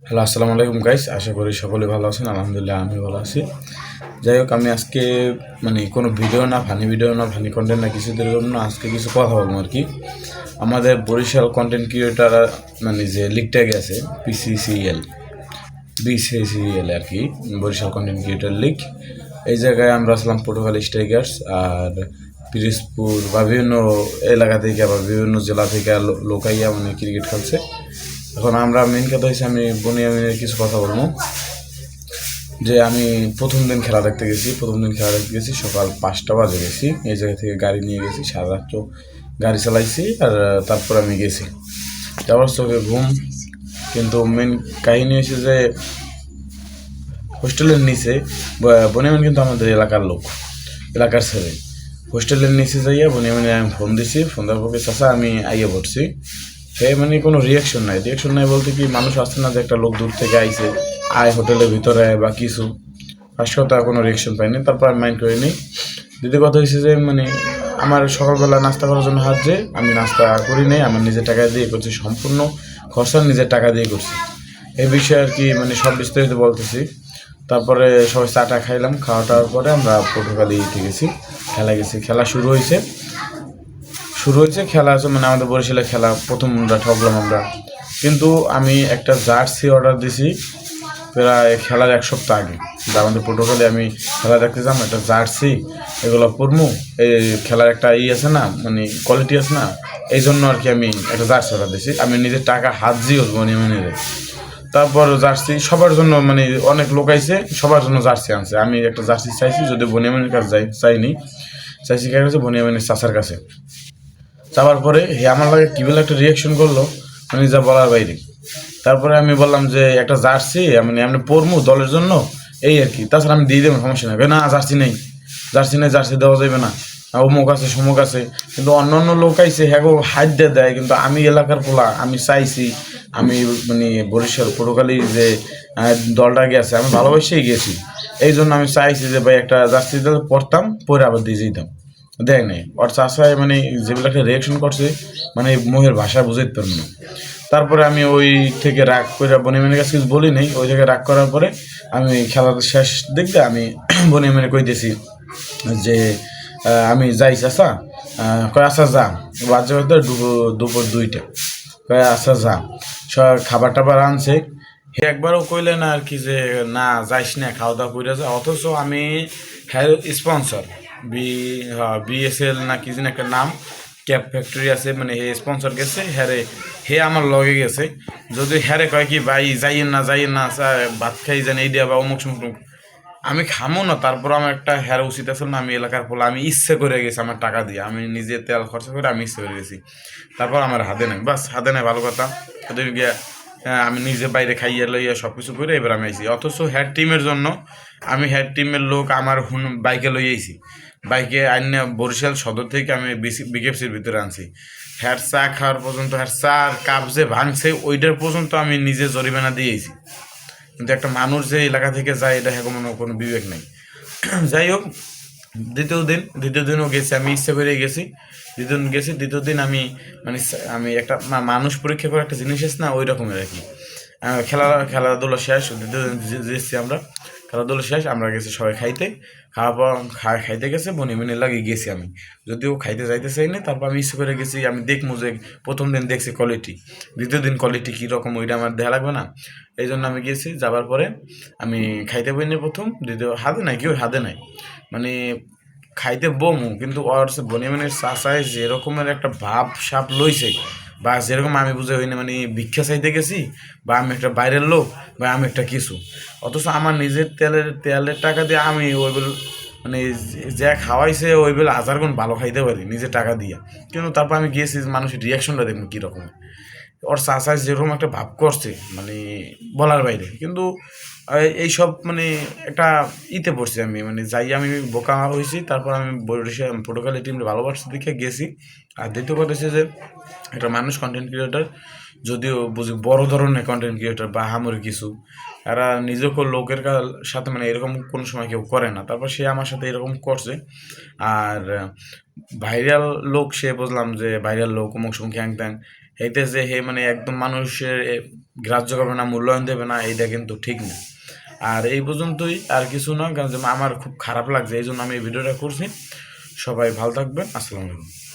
Hello, আসসালামু আলাইকুম guys. আশা করি সকলে ভালো আছেন। আলহামদুলিল্লাহ আমি ভালো আছি। যাই হোক, আমি আজকে কোনো ভিডিও না, ভিডিও না, কন্টেন্ট না, কিছুদের জন্য আজকে কিছু কথা বলবো আর কি। আমাদের বরিশাল কন্টেন্ট ক্রিয়েটার যে লিগটা গেছে, পিসিসিএল বিসিসিএল আর কি, বরিশাল কন্টেন্ট ক্রিয়েটার লিগ। এই জায়গায় আমরা আসলাম পটুয়াখালী স্ট্রাইকার্স আর পিরিজপুর বা বিভিন্ন এলাকা থেকে বা বিভিন্ন জেলা থেকে লোক আইয়া ক্রিকেট খেলছে। এখন আমরা মেন কথা হচ্ছে, আমি বনিয়ামিনের কিছু কথা বলবো। যে আমি প্রথম দিন খেলা দেখতে গেছি সকাল 5টা বাজে গেছি। এই জায়গা থেকে গাড়ি নিয়ে গেছি, সারা রাত গাড়ি চালাইছি। আর তারপর আমি গেছি, যাওয়ার চোখে ঘুম। কিন্তু মেন কাহিনী হয়েছে যে হোস্টেলের নিচে বনিয়ামিন কিন্তু আমাদের এলাকার লোক, এলাকার ছেলে। হোস্টেলের নিচে যাইয়া বনিয়ামিনে আমি ফোন দিছি, ফোন দেওয়ার পরে চাচা আমি আইয়া পড়ছি। সে কোনো রিয়াকশন নাই বলতে কি, মানুষ আসছে না যে একটা লোক দূর থেকে আইছে, আয় হোটেলের ভিতরে আয় বা কিছু। ফার্স্ট কথা কোনো রিয়াকশন পাইনি, তারপর আমি মাইন্ড করিনি। দ্বিতীয় কথা হয়েছে যে আমার সকালবেলা নাস্তা করার জন্য হাত যে আমি নাস্তা করি নাই, আমার নিজের টাকা দিয়ে করছি, সম্পূর্ণ খরচা নিজের টাকা দিয়ে করছি। এই বিষয়ে আর কি সব বিস্তারিত বলতেছি। তারপরে সবাই চাটা খাইলাম, খাওয়াটার পরে আমরা পটুয়াখালীতে গেছি, খেলা শুরু হয়েছে খেলা আছে আমাদের বরিশালে খেলা প্রথম আমরা ঠকলাম আমরা। কিন্তু আমি একটা জার্সি অর্ডার দিছি প্রায় খেলার 1 সপ্তাহ আগে। আমাদের পটুয়াখালী আমি খেলা দেখতে যাম, একটা জার্সি এগুলো পরমু, এই খেলার একটা আছে না, কোয়ালিটি আছে না, এই জন্য আর কি আমি একটা জার্সি অর্ডার দিছি। আমি নিজের টাকা হাত দিয়ে নিয়ে তারপর জার্সি সবার জন্য অনেক লোক আইছে, সবার জন্য জার্সি আনছে। আমি একটা জার্সি চাইছি, যদি বনিয়ামিনের কাছে চাইনি, চাইছি কার কাছে, বনিয়ামিনের চাচার কাছে। চাওয়ার পরে হে আমার লাগে কি বলে একটা রিয়াকশন করলো, যা বলার বাইরে। তারপরে আমি বললাম যে একটা জার্সি আমি পরমু দলের জন্য, এই আর কি, তাছাড়া আমি দিয়ে দেবো, সমস্যা নেই। না, জার্সি দেওয়া যাবে না, অমুক আছে সমুক আছে। কিন্তু অন্য অন্য লোক আইছে, হ্যাঁ হাত দিয়ে দেয়, কিন্তু আমি এলাকার পোলা, আমি চাইছি, আমি বরিশাল পটুয়াখালী যে দলটা গেছে, আমি ভালোবাসেই গেছি। এই জন্য আমি চাইছি যে ভাই একটা জার্সি পরতাম, পরে আবার দিয়ে যেতাম। দেয় নাই ওর চাষায় যেগুলো একটা রিয়াকশন করছে, মুখের ভাষা বুঝাইতে পারবো না। তারপরে আমি ওই থেকে রাগ করে বনিয়ামিনের কাছে কিছু বলি নাই। ওই থেকে রাগ করার পরে আমি খেলার শেষ দেখতে আমি বনিয়ামিনে কইতেছি যে আমি যাই চাষা। কয় আচ্ছা যা, বাজে হয়তো দুপুর 2টা। কয় আচ্ছা যা, খাবার টাবার আনছে। হে একবারও কইলে না আর কি যে না যাইস না, খাওয়া দাওয়া করে যা। অথচ আমি হ্যাঁ স্পন্সর বিএসএল না কি যেন একটা নাম, ক্যাপ ফ্যাক্টরি আছে, হে স্পন্সর গেছে, হে আমার লগে গেছে। যদি হ্যারে কয় কি ভাই যাইয়েন না ভাত খাই যান এই দিয়া বা অমুক সমুক, আমি খামো না। তারপর আমার একটা হেরা উচিত আছে না, আমি এলাকার পোলা, আমি ইচ্ছে করে গেছি, আমার টাকা দিয়ে আমি নিজে তেল খরচা করে আমি ইচ্ছে করে গেছি। তারপর আমার হাতে নেই, বাস হাতে নেই, ভালো কথা। ওদের গিয়া আমি নিজে বাইরে খাইয়া লইয়া সব কিছু করে এবার আমি আইছি। অথচ হেড টিমের জন্য আমি হেড টিমের লোক আমার বাইকে লই আইছি, বাইকে আইনে বরিশাল সদর থেকে আমি বিকেএফসির ভিতরে আনছি। হ্যার চা খাওয়ার পর্যন্ত, হ্যার চার কাপ যে ভাঙছে ওইটার পর্যন্ত আমি নিজে জরিমানা দিয়েছি। কিন্তু একটা মানুষ যে এলাকা থেকে যায়, এটা হ্যাঁ কোনো বিবেক নেই। যাই হোক, দ্বিতীয় দিনও গেছি, আমি ইচ্ছে করে গেছি। দ্বিতীয় দিন আমি আমি একটা মানুষ পরীক্ষা করে একটা জিনিস আছে না, ওই রকমের আর কি। খেলাধুলা শেষ, দ্বিতীয় দিন যেছি আমরা, খেলাধুলা শেষ, আমরা গেছি সবাই খাইতে। খাইতে গেছে বনিমিনে লাগে গেছি আমি, যদিও খাইতে যাইতে চাই না। তারপর আমি ইচ্ছে করে গেছি, আমি দেখবো যে প্রথম দিন দেখছি কোয়ালিটি, দ্বিতীয় দিন কোয়ালিটি কীরকম ওইটা আমার দেখা লাগবে না। এই জন্য আমি গেছি, যাবার পরে আমি খাইতে বইনি প্রথম, দ্বিতীয় হাতে নাই, কেউ হাতে নাই, মানে খাইতে বমু। কিন্তু ওর বনিয়ামিনের চাচায় যেরকমের একটা ভাব সাপ লইছে, বা যেরকম আমি বুঝে হইনি, ভিক্ষা চাইতে গেছি, বা আমি একটা বাইরের লোক, বা আমি একটা কিছু। অথচ আমার নিজের তেলের টাকা দিয়ে আমি ওইগুলো যা খাওয়াইছে ওইগুলো 1000 গুণ ভালো খাইতে পারি নিজের টাকা দিয়ে। কিন্তু তারপর আমি গিয়েছি, মানুষের রিয়াকশনটা দেখুন কীরকম। ওর চাচায় যেরকম একটা ভাব করছে, বলার বাইরে। কিন্তু এইসব একটা পড়ছি আমি, যাই আমি বোকা হয়েছি। তারপর আমি পটুয়াখালী টিমটা ভালোবাসতে দেখে গেছি। আর দ্বিতীয় কথা হচ্ছে যে একটা মানুষ কন্টেন্ট ক্রিয়েটার, যদিও বুঝি বড় ধরনের কন্টেন্ট ক্রিয়েটার বা হামরি কিছু, এরা নিজেকে লোকের সাথে এরকম কোনো সময় কেউ করে না। তারপর সে আমার সাথে এরকম করছে। আর ভাইরাল লোক, সে বুঝলাম যে ভাইরাল লোক অমুক সমুক হ্যাং ত্যাং, এইতে যে হে একদম মানুষের গ্রাহ্য করবে না, মূল্যায়ন দেবে না, এইটা কিন্তু ঠিক না। আর এই পর্যন্তই, আর কিছু না, কারণ আমার খুব খারাপ লাগছে, এই জন্য আমি এই ভিডিওটা করছি। সবাই ভালো থাকবেন, আসসালামু আলাইকুম।